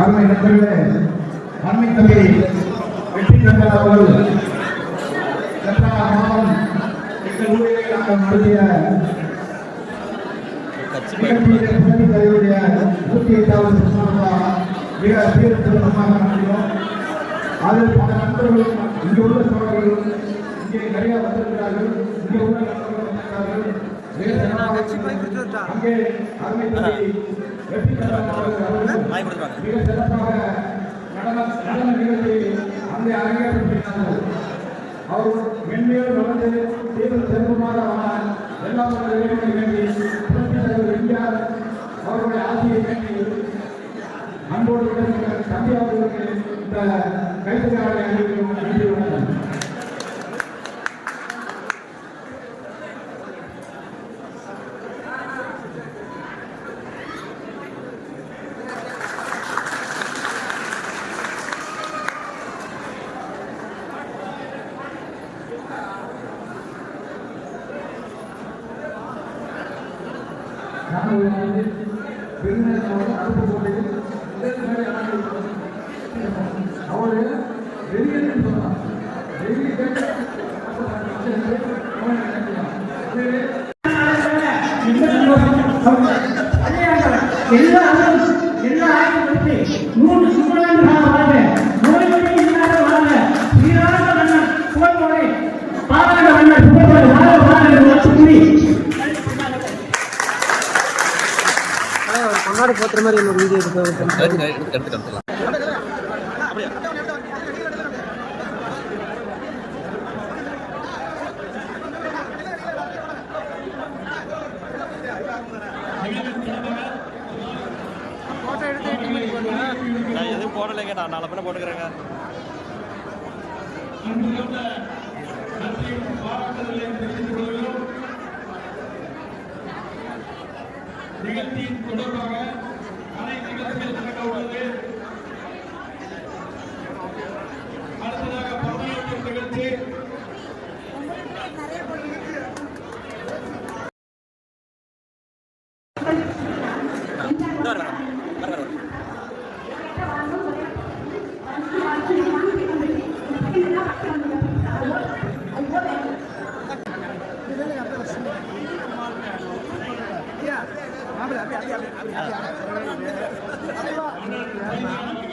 அருமை நண்பர்களே, அண்மை தம்பி வெற்றி கண்டல் அவர்கள் சென்ற மாதம் எங்கள் ஊரில் நாங்கள் நடத்திய தலைவருடைய 108வது மிக சீர்திருத்தமாக நடத்தினோம். அதில் பல நண்பர்கள் இங்கே உள்ள தோழர்கள் இங்கே நிறைய வந்திருக்கிறார்கள். இங்கே உள்ள நண்பர்கள் வந்திருக்கிறார்கள். அங்கே அருமை தம்பி வெற்றி கண்டல் அவர்கள் மிக சிறப்பாக நடன நிகழ்ச்சி அந்த அரங்கேற்றார்கள். அவர் மென்மேலும் நடந்து தேர்தல் சிறப்புமாக எல்லா வேண்டி எம்ஜிஆர் அவருடைய ஆட்சியை வேண்டி அன்போடு தம்பி அவர்களுக்கு இந்த கைத்தறியாளரை அறிவிக்கும் நன்றி வணக்கம். அவரு வெளியே சொன்னார் எல்லா மூன்று சுற்றுலாக நோய் இல்லாத வாழ சீரான மன்னர் புகழ்மோடே பாராட்ட மன்னர் புகழ்மோடு முன்னாடி போத்துற மாதிரி ஒரு வீடியோ எடுத்து எதுவும் போடலை கேட்டா நாலு பேரை போட்டுக்கிறேங்க. நிகழ்ச்சியின் தொடர்பாக அனைத்து நிகழ்ச்சிகள் நடக்க உள்ளது. அடுத்ததாக பதவியேற்பு நிகழ்ச்சி. Yeah.